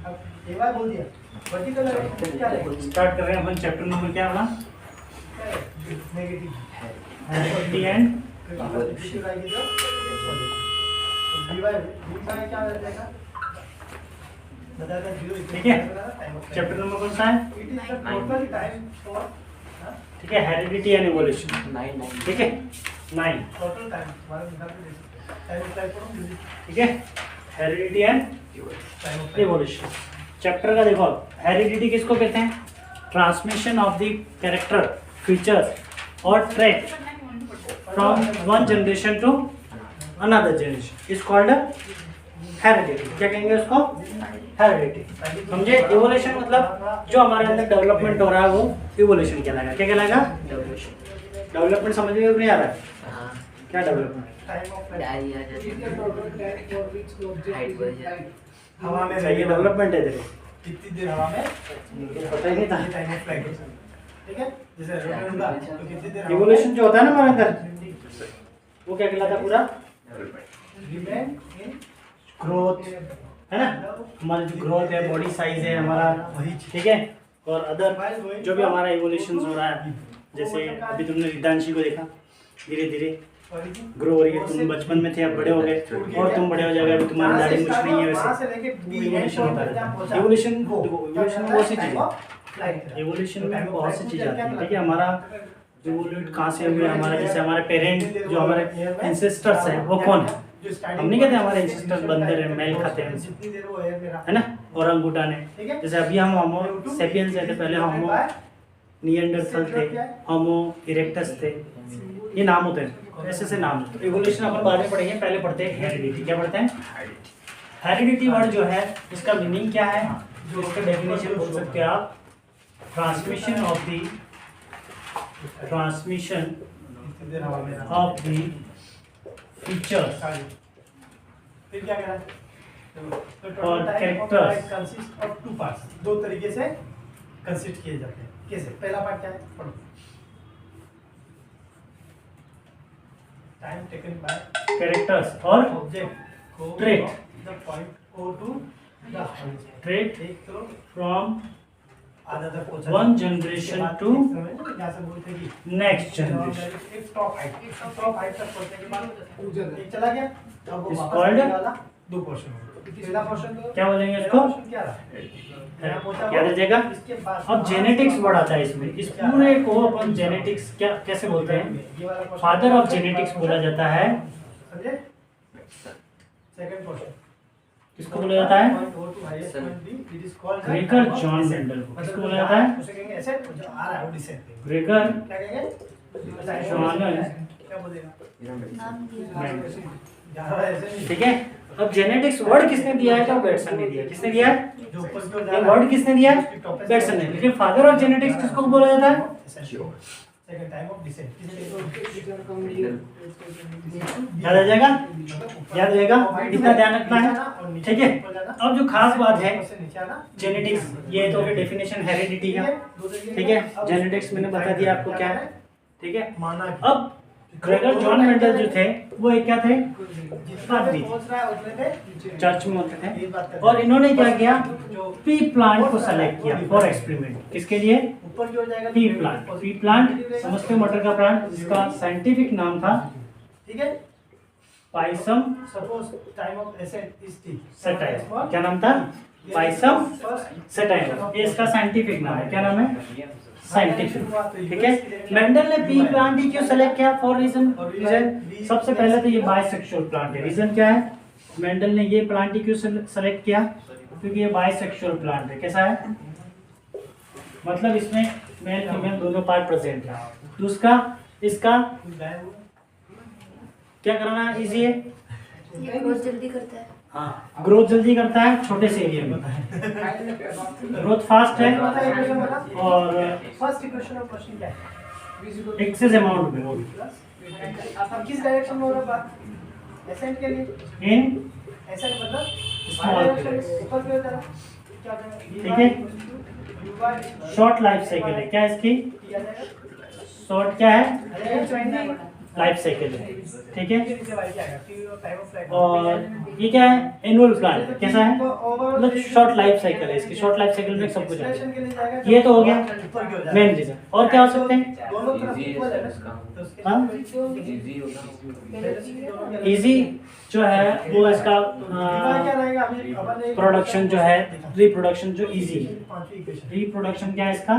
एक बार बोल दिया वर्टिकल क्या है? स्टार्ट कर रहे हैं अपन चैप्टर नंबर क्या अपना नेगेटिव हेरिडिटी एंड क्या हो जाएगा? ठीक है चैप्टर नंबर कौन सा है? टोटल टाइम फॉर ठीक है हेरिडिटी एंड इवोल्यूशन 9 ठीक है 9 टोटल टाइम हमारा निकाल के टाइम अप्लाई करो ठीक है heredity and time evolution chapter का देखो हेरिडिटी किसको कहते हैं? Transmission of the character features और trait from one generation to another generation is called heredity. क्या कहेंगे उसको? हेरिडिटी। समझे? इवोल्यूशन मतलब जो हमारे अंदर डेवलपमेंट हो रहा है वो इवोल्यूशन कहलाएगा। क्या कहलाएगा? डेवलपमेंट समझ में नहीं आ रहा है? क्या डेवलपमेंट? हवा में सही डेवलपमेंट है तेरे कितनी देर हवा में पता ही नहीं था। टाइम ऑफ फ्लाइट ठीक है जैसे रोटेट होगा तो कितनी देर इवोल्यूशन जो होता है ना हमारे अंदर वो क्या कहलाता है? पूरा रिमेन इन ग्रोथ है ना हमारा जो ग्रोथ है बॉडी साइज है हमारा ठीक है और अदर जो भी हमारा इवोल्यूशन हो रहा है जैसे अभी तुमने रिदांशी को देखा धीरे धीरे ग्रो हो रही है। तुम बचपन में थे अब बड़े हो गए और तुम बड़े हो जाओगे अभी तुम्हारी दाढ़ी मुछ नहीं है वैसे इवोल्यूशन होता रहता है। इवोल्यूशन इवोल्यूशन में बहुत सी चीज़ें इवोल्यूशन में बहुत सी चीज़ें आती हैं ठीक है। हमारा इवोल्यूट कहाँ से हुए हमारा जैसे हमारे पेरेंट जो हमारे एंसेस्टर्स हैं वो कौन है? हम नहीं कहते हमारे एंसेस्टर्स बंदर हैं मेल खाते हैं है ना ओरंगुटान है। जैसे अभी हम होमो सेपियंस थे पहले होमो निएंडरथल थे होमो इरेक्टस थे ये नाम होते हैं ऐसे ऐसे नाम। इवोल्यूशन अपन बाद में पढ़ेंगे पहले पढ़ते हैं हेरिडिटी। क्या पढ़ते हैं? हेरिडिटी वर्ड जो है इसका मीनिंग क्या है? जो इसका डेफिनेशन बोल सकते हैं आप ट्रांसमिशन ऑफ द फीचर्स फिर क्या कह रहा है? और characters consist of two parts दो तरीके से कंसिस्ट किए जाते हैं। कैसे? पहला पार्ट क्या है? पढ़ो टाइम टेकन बाय कैरेक्टर्स और ऑब्जेक्ट को Trait. The point O to the trait एक तो फ्रॉम आधा तक पहुंचा वन जनरेशन टू यहाँ से बोलते हैं कि नेक्स्ट जनरेशन एक टॉप हाइट तक पहुंचने के बाद एक चला गया अब वो Is वापस called आने वाला दो पोर्शन पहला पोर्शन तो क्या बोलेंगे इसको? क्या रहा क्या दीजिएगा? इसके बाद अब जेनेटिक्स वर्ड आता है इसमें इस पूरे को अपन जेनेटिक्स क्या कैसे बोलते हैं? फादर ऑफ जेनेटिक्स बोला जाता है। समझे? सेकंड पोर्शन किसको बोला जाता है? ग्रेगर जॉन मेंडल को। किसको बोला जाता है? उसे कहेंगे ऐसे जो आ रहा है वो डिसेंट ग्रेगर क्या कहेंगे? जॉन क्या बोलेगा? ठीक है। अब जेनेटिक्स वर्ड किसने दिया है? तो बेटसन ने दिया है। किसने दिया है? जो ऊपर की ओर जा ये रहा वर्ड किसने दिया है? बेटसन ने। लेकिन फादर ऑफ जेनेटिक्स किसको बोला जाता है? सेकंड टाइम ऑफ डिसेंट याद आ जाएगा? याद रहेगा? इतना ध्यान रखना है ठीक है। अब जो खास बात है जेनेटिक्स ये तो डेफिनेशन हेरिडिटी का ठीक है। जेनेटिक्स मैंने बता दिया आपको क्या है ठीक है। माना अब ग्रेगर जॉन मेंडल जो थे वो एक क्या थे? पादरी चर्च में होते थे और इन्होंने क्या किया? पी प्लांट को सेलेक्ट किया फॉर एक्सपेरिमेंट। किसके लिए? ऊपर की ओर जाएगा पी प्लांट। पी प्लांट समझते हो मटर का प्लांट जिसका साइंटिफिक नाम था ठीक है। पाइसम सपोज टाइम ऑफ एसेट इज टी सेटाइम। क्या नाम था? पाइसम सेटाइम। ये इसका साइंटिफिक नाम है। क्या नाम है? साइंटिफिक ठीक है। मेंडल ने पी प्लांट ही क्यों सेलेक्ट किया? फॉर रीजन सबसे पहले तो ये बायसेक्सुअल प्लांट है। रीजन क्या है? मेंडल ने ये प्लांट ही क्यों सेलेक्ट किया? क्योंकि ये बायसेक्सुअल प्लांट है। कैसा है? मतलब इसमें मेल फीमेल दोनों पार्ट प्रेजेंट है। दूसरा इसका क्या कराना इजी है? ग्रोथ जल्दी करता है। हाँ ग्रोथ जल्दी करता है छोटे से एरिया में। ग्रोथ फास्ट है और फर्स्ट इक्वेशन ऑफ क्वेश्चन क्या है? एक्सेस अमाउंट में होगी अब किस डायरेक्शन में हो रहा है बात? एसेंट के लिए इन एसेंट मतलब स्मॉल ऊपर की ओर जा रहा है क्या ठीक है। शॉर्ट लाइफ साइकिल है। क्या इसकी? शॉर्ट क्या है? लाइफ साइकिल है, ठीक है। नीचे वाई क्या आएगा? Time of flight. और ये क्या है, एनुअल प्लान कैसा है, मतलब शॉर्ट लाइफ साइकिल है इसकी, शॉर्ट लाइफ साइकिल में सब कुछ है। एक्सप्रेशन के लिए जाएगा, ये तो हो गया ऊपर की ओर जाएगा। Main reason. और क्या हो सकते हैं, दोनों तरफ इक्वल है ना, तो उसके हाँ? लिए इजी जो है वो इसका क्या रहेगा? अभी अपन एक प्रोडक्शन जो है, रिप्रोडक्शन जो इजी है। पांचवी इक्वेशन रिप्रोडक्शन क्या है इसका,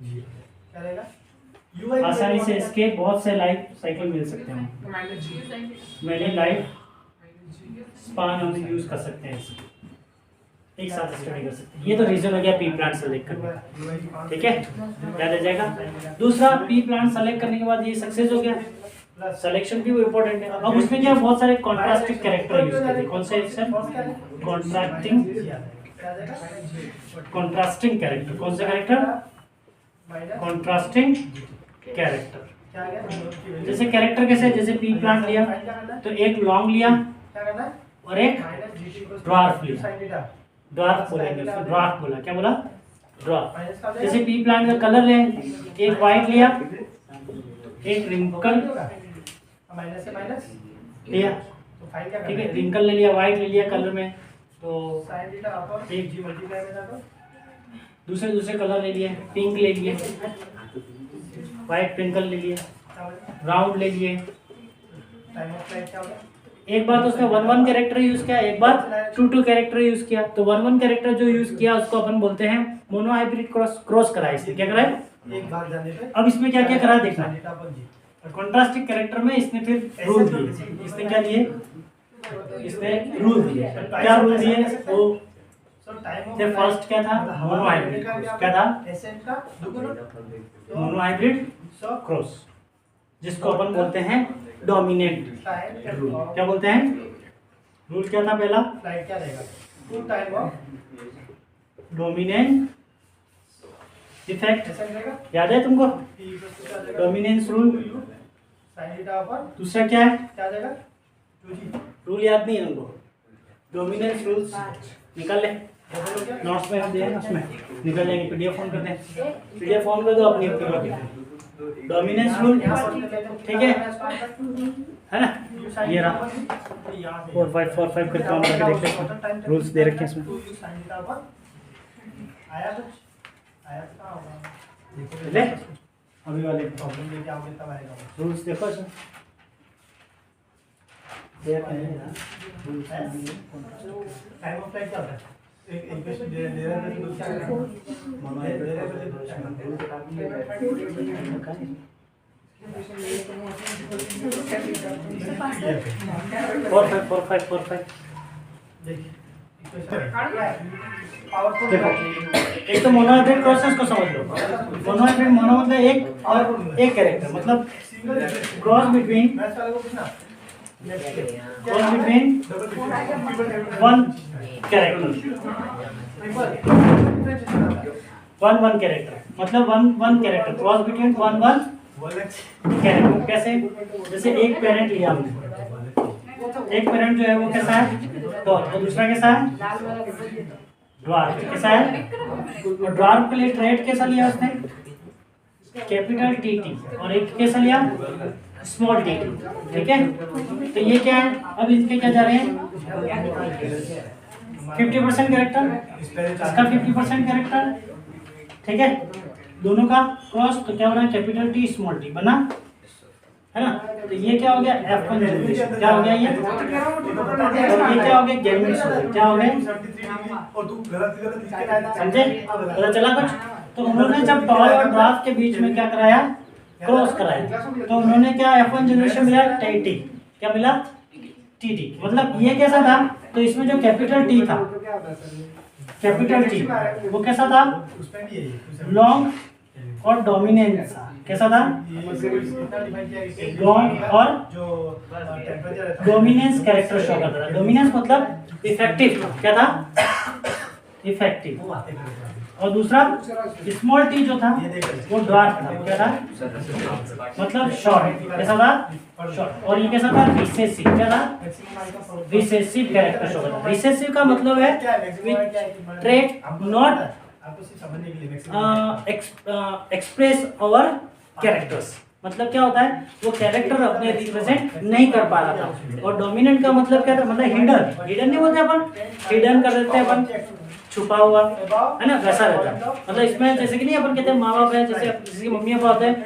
क्या रहेगा? UI आसानी से इसके बहुत से लाइफ साइकिल मिल सकते हैं, मैंने लाइफ स्पान हम यूज कर सकते हैं इसको, एक साथ स्टडी कर सकते हैं। ये तो रीजन हो गया पी प्लांट सेलेक्ट करने का, ठीक है, याद आ जाएगा। दूसरा, पी प्लांट सेलेक्ट करने के बाद ये सक्सेस हो गया, सिलेक्शन भी वो इम्पोर्टेंट है। अब उसमें क्या बहुत सारे कॉन्ट्रास्टिंग कैरेक्टर यूज करते हैं, कौन से सर, कॉन्ट्रास्टिंग कैरेक्टर, कौन से कैरेक्टर, कॉन्ट्रास्टिंग कैरेक्टर। जैसे कैरेक्टर कैसे, जैसे पी प्लांट लिया तो एक लॉन्ग लिया और एक ड्वार्फ लिया, ड्वार्फ बोलेंगे, ड्वार्फ बोला, क्या बोला, ड्वार्फ। जैसे पी प्लांट का कलर ले, एक वाइट लिया, एक रिंकल माइनस से माइनस लिया, तो फाइन क्या ठीक है, रिंकल ले लिया, वाइट ले लिया कलर में, तो sin थीटा अपॉन एक g मल्टीप्लाई में जाता दूसरे दूसरे कलर ले लिए, पिंक ले लिए, वाइट ट्विंकल ले लिए, राउंड ले लिए। टाइम ऑफ फ्लाइट क्या होगा? एक बार तो उसने 1-1 कैरेक्टर यूज किया, एक बार 2-2 कैरेक्टर यूज किया। तो 1-1 कैरेक्टर जो यूज किया उसको अपन बोलते हैं मोनो हाइब्रिड क्रॉस करा है इसने, क्या करा है। एक बार जाने पे अब इसमें क्या क्या करा देखना, sin theta upon g। Contrasting character में इसने फिर रूल दिए, इसने क्या दिए, इसने रूल दिए, क्या रूल दिए, वो सो टाइम ऑफ फर्स्ट क्या था, मोनो हाइब्रिड, क्या था, एसएन का दुगुना मोनो हाइब्रिड सो क्रॉस, जिसको अपन बोलते हैं डोमिनेंट टाइम रूल। क्या बोलते हैं, रूल क्या था पहला, फ्लाइट क्या रहेगा? 2 time of dominant effect, SN रहेगा याद है तुमको, t इक्वल्स टू क्या आ जाएगा? Dominance rule. sin theta upon दूसरा क्या है, क्या आ जाएगा? 2g। रूल याद नहीं है तुमको, डोमिनेंस रूल्स निकाल ले, डबल हो गया? नोट्स में दिया है ना, उसमें निकल जाएंगे, पीडीएफ फॉर्म कर दें, पीडीएफ फॉर्म कर दो अपनी अपनी डोमिनेंस रूल, ठीक है ना, ये रहा 4-5 करके काम करके देख लेते, रूल्स दे रखे हैं इसमें। आया कुछ आया तो कहाँ होगा? देखो ले अभी वाले प्रॉब्लम लेके आओगे तब आएगा वो। रूल्स देखो इसमें, टाइम ऑफ फ्लाइट क्या होता है? एक इक्वेशन दे रहा है तो क्या करना है? दे रहा है तो क्या करना है? 4-5 देखिए इक्वेशन पावरफुल देखो, एक तो मोनोहाइब्रिड प्रोसेस को समझ लो। मोनोहाइब्रिड, मोनो मतलब एक और एक कैरेक्टर, मतलब क्रॉस बिटवीन मैथ्स वाले को पूछना cross between one character, one character, मतलब one character, cross between one character. कैसे, जैसे एक पेरेंट लिया हमने, एक पेरेंट जो है वो कैसा है, तो दूसरा कैसा है, ड्वार्फ, कैसा है, और ड्वार्फ के लिए ट्रेड कैसा लिया उसने, कैपिटल टी, और एक कैसा लिया, स्मॉल टी, ठीक है। तो ये क्या है, अब इनके क्या जा रहे हैं, 50% कैरेक्टर, इसका 50% कैरेक्टर, ठीक है, दोनों का क्रॉस, तो क्या हो रहा है, कैपिटल टी स्मॉल टी बना, है ना। तो ये क्या हो गया, F1 जनरेशन, क्या हो गया ये, और ये क्या हो गया, गैमेट्स, क्या हो गया, और तू गलत लिख के आया था। समझे, पता चला कुछ। तो उन्होंने जब टॉय और ड्राफ्ट के बीच में क्या कराया, क्रॉस कराया, तो उन्होंने क्या F1 जनरेशन मिला, टी, क्या मिला, टी, मतलब ये कैसा था, तो इसमें जो कैपिटल टी था, कैपिटल टी वो कैसा था, उसमें भी है लॉन्ग और डोमिनेंस, कैसा था, लॉन्ग और जो टेम्परेचर है डोमिनेंस कैरेक्टर शो करता था। डोमिनेंस मतलब इफेक्टिव, क्या था, इफेक्टिव। वो बातें कर रहे हैं। और दूसरा स्मॉल टी जो था वो ड्वार्फ था, क्या था, मतलब शॉर्ट, कैसा था, शॉर्ट। और ये कैसा था, रिसेसिव, क्या था, रिसेसिव कैरेक्टर शो करता था। रिसेसिव का मतलब है ट्रेट नॉट आपको सिर्फ समझने के लिए एक्सप्रेस अवर कैरेक्टर्स, मतलब क्या होता है, वो कैरेक्टर अपने रिप्रेजेंट नहीं कर पा रहा था। और डोमिनेंट का मतलब क्या था, मतलब हिडन नहीं बोलते अपन, हिडन कर देते हैं अपन, छुपा हुआ है ना, वैसा रहता है। मतलब इसमें जैसे कि नहीं अपन कहते हैं माँ बाप है, जैसे किसी मम्मी पापा होते हैं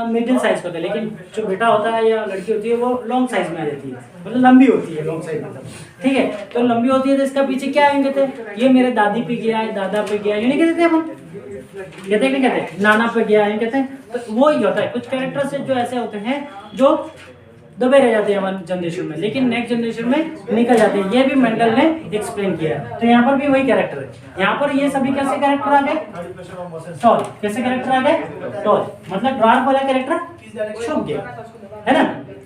मिडिल साइज का होता है, लेकिन जो बेटा होता है या लड़की होती है वो लॉन्ग साइज में आ जाती है, मतलब लंबी होती है लॉन्ग साइज मतलब, ठीक है। तो लंबी होती है तो इसका पीछे क्या है, कहते हैं ये मेरे दादी पे गया है, दादा पे गया है, ये नहीं कहते थे अपन, कहते नहीं कहते, नाना पे गया है कहते हैं। तो वो ही होता है, कुछ कैरेक्टर्स जो ऐसे होते हैं जो दबे रह जाते हैं हमारे जनरेशन में, लेकिन नेक्स्ट जनरेशन में निकल जाते हैं। ये भी मेंडल ने एक्सप्लेन किया है। तो यहाँ पर भी वही कैरेक्टर है, यहाँ पर ये सभी कैसे कैरेक्टर आ गए, टॉल, कैसे कैरेक्टर आ गए, टॉल, मतलब ड्वार्फ वाला कैरेक्टर छुप गया, है ना।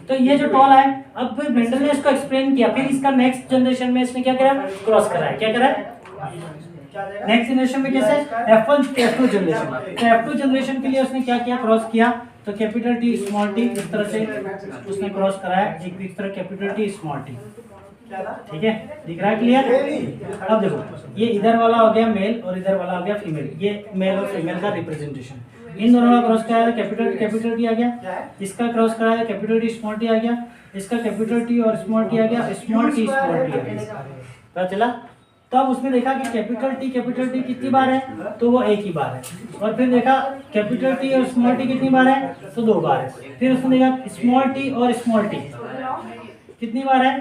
तो ये जो टॉल है, अब फिर मेंडल ने इसको एक्सप्लेन किया, फिर इसका नेक्स्ट जनरेशन में इसने क्या करा, क्रॉस करा है, क्या करा है नेक्स्ट जनरेशन में, कैसे F1 F2 जनरेशन। तो F2 जनरेशन के लिए उसने क्या किया, क्रॉस किया। तो कैपिटल टी स्मॉल टी इस तरह से उसने क्रॉस कराया, एक इस तरह कैपिटल टी स्मॉल टी, ठीक है, दिख रहा है क्लियर। अब देखो ये इधर वाला हो गया मेल और इधर वाला हो गया फीमेल, ये मेल और फीमेल का रिप्रेजेंटेशन। इन दोनों का क्रॉस कराया कैपिटल टी आ गया, इसका क्रॉस कराया कैपिटल टी स्मॉल टी आ गया, इसका कैपिटल टी और स्मॉल टी आ गया, स्मॉल टी स्मॉल टी आ गया, पता चला। तब उसने देखा कि कैपिटल टी कितनी बार है, तो वो एक ही बार है। और फिर देखा कैपिटल टी और स्मॉल टी कितनी बार है, तो 2 बार है। फिर उसने देखा स्मॉल टी और स्मॉल टी कितनी बार है,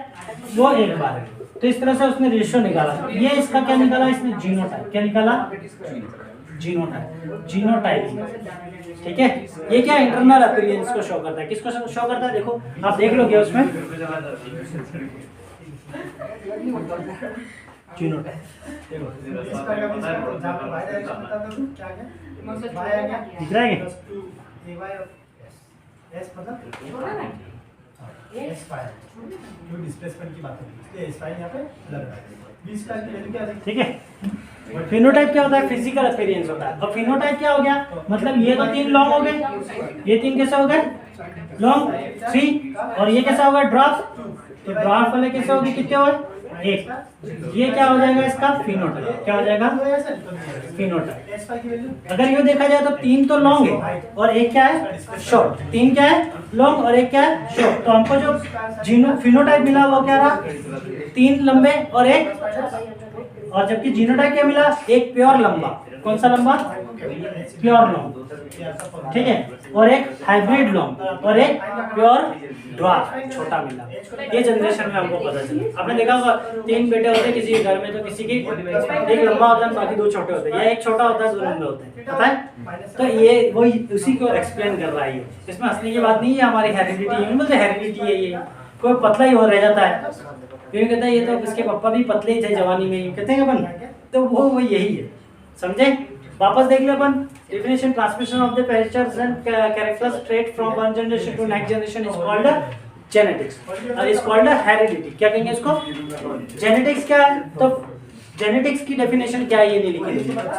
वो 1 बार है। तो इस तरह से उसने रेशियो निकाला। ये इसका क्या निकाला, इसने जीनोटाइप, क्या निकाला, जीनोटाइप, ठीक है। ये क्या इंटरनल अपीयरेंस को शो करता है, किसको शो करता है, देखो आप देख लोगे उसमें जीनोटाइप, दिख रहा है ठीक है। फिनोटाइप क्या होता है, फिजिकल अपीयरेंस होता है। और फिनोटाइप क्या हो गया, मतलब ये तो 3 लॉन्ग हो गए, ये 3 कैसे हो गए, लॉन्ग 3, और ये कैसा होगा, ड्राफ्ट। तो ड्राफ्ट वाले कैसे हो गए, कितने हो गए, 1। ये क्या हो जाएगा, इसका फिनोटाइप, क्या हो जाएगा, फिनोटाइप। अगर ये देखा जाए तो 3 तो लॉन्ग है और 1 क्या है, शॉर्ट। 3 क्या है, लॉन्ग, और 1 क्या है, शॉर्ट। तो हमको जो फिनोटाइप मिला वो क्या रहा, 3 लंबे और 1, और जबकि जीनोटाइप क्या मिला, 1 प्योर लंबा। कौन सा लंबा, प्योर लॉन्ग, ठीक है, और 1 हाइब्रिड लॉन्ग, और 1 प्योर ड्वार्फ छोटा मिला। ये जनरेशन में हमको पता चला। आपने देखा होगा 3 बेटे होते हैं किसी घर में, तो किसी की एक लंबा होता है, बाकी 2 छोटे होते हैं, या 1 छोटा होता है 2 लंबे होते हैं, पता है। तो ये वही उसी को एक्सप्लेन कर रहा है। इसमें हंसने की बात नहीं है, हमारी हेरिडिटी है, मतलब हेरिडिटी है। ये कोई पतला ही हो रह जाता है, क्योंकि कहता है ये तो इसके पापा भी पतले ही थे जवानी में, कहते हैं अपन, तो वो यही है, समझे। वापस देख ले अपन, definition, transmission of the features and characters trait from one generation to next generation is called genetics, और इज कॉल्ड हेरिडिटी। क्या कहेंगे इसको, जेनेटिक्स क्या है। तो जेनेटिक्स की डेफिनेशन क्या है ये नहीं लिखी।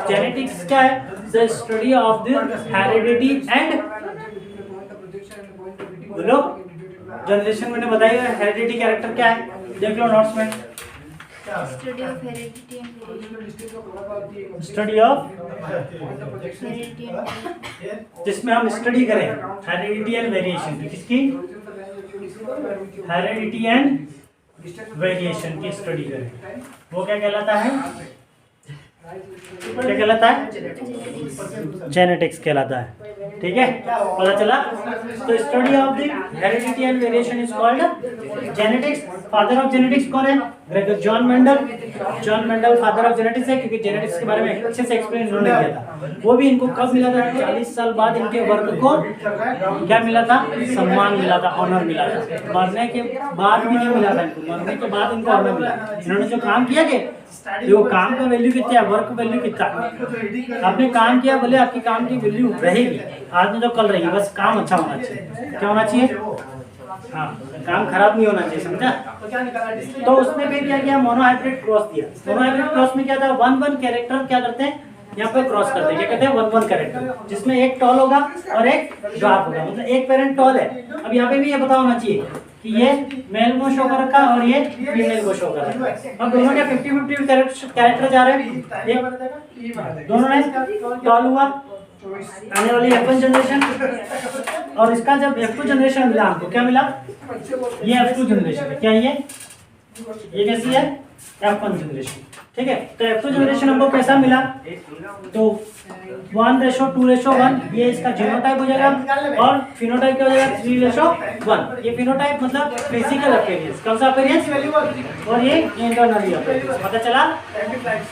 जेनेटिक्स क्या है, the study of the heredity and, बोलो जनरेशन मैंने बताया हेरिडिटी कैरेक्टर क्या है, देख लो नोट्स में। Study of heredity and variation, study of, heredity and, जिसमें हम स्टडी करें हेरिडिटी एंड वेरिएशन की, किसकी, हेरिडिटी एंड वेरिएशन की स्टडी करें, वो क्या कहलाता है, क्या कहलाता है, जेनेटिक्स कहलाता है, ठीक है, पता चला। तो study of the heredity and variation is called genetics. Father of genetics कौन है, Gregor John Mendel. John Mendel father of genetics है, क्योंकि जेनेटिक्स के बारे में अच्छे से एक्सप्लेन उन्होंने किया था। वो भी इनको कब मिला था, 40 साल बाद इनके वर्क को क्या मिला था, सम्मान मिला था, ऑनर मिला था। मरने के बाद भी नहीं मिला था इनको, मरने के बाद इनको ऑनर मिला। इन्होंने जो काम किया कि देखो काम का वैल्यू कितना है, वर्क वैल्यू कितना, आपने काम किया बोले आपकी काम की वैल्यू रहेगी, आज नहीं तो कल रहेगी, बस काम अच्छा होना चाहिए। क्या होना चाहिए, हाँ, काम खराब नहीं होना चाहिए, समझा। तो उसने फिर क्या किया, मोनोहाइब्रिड क्रॉस दिया। मोनोहाइब्रिड क्रॉस में क्या था, 1-1 कैरेक्टर क्या करते हैं, यहाँ पे क्रॉस करते हैं, क्या कहते हैं, 1-1 कैरेक्टर, जिसमें एक टॉल होगा और एक ड्वार्फ होगा, मतलब एक पेरेंट टॉल है। अब यहाँ पे भी ये पता होना चाहिए कि ये मेल को शो कर रखा और ये फीमेल को शो कर रखा। अब दोनों के 50-50 कैरेक्टर जा रहे हैं, दोनों ने टॉल हुआ आने वाली F1 जनरेशन, और इसका जब F2 जनरेशन मिला हमको, क्या मिला? ये F2 जनरेशन है। क्या ये कैसी है? F1 generation. ठीक है, तो F2 जनरेशन हमको कैसा मिला? तो 1:2:1, ये इसका जीनोटाइप हो जाएगा, और फिनोटाइप क्या हो जाएगा? 3:1। ये फिनोटाइप मतलब फिजिकल अपीयरेंस, कौन सा अपीयरेंस? और ये इंटरनली अपीयरेंस। पता चला?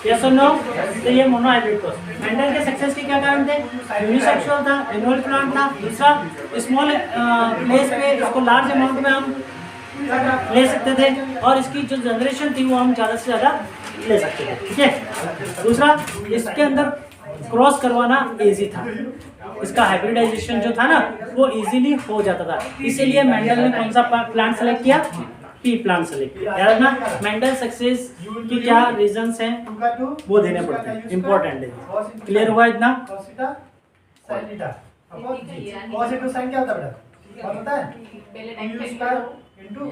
यस और नो? तो ये मोनोहाइब्रिड कोर्स। मेंडल के सक्सेस के क्या कारण थे? यूनिसेक्सुअल था, एनुअल प्लांट था। दूसरा, स्मॉल प्लेस पे इसको लार्ज अमाउंट में हम ले सकते थे, और इसकी जो जनरेशन थी वो हम ज़्यादा से ज़्यादा ले सकते थे। ठीक है। दूसरा, इसके अंदर क्रॉस करवाना इजी था, इसका हाइब्रिडाइजेशन जो था ना वो इजीली हो जाता था। इसीलिए मेंडल ने कौन सा प्लांट सेलेक्ट किया? पी प्लांट सेलेक्ट किया। याद रखना, मेंडल सक्सेस की क्या रीजंस हैं वो देने पड़ते हैं, इंपॉर्टेंट है। क्लियर हुआ इतना? cos theta sin theta upon g। cos into sin क्या होता है बेटा? पता है? पहले u स्क्वायर इनटू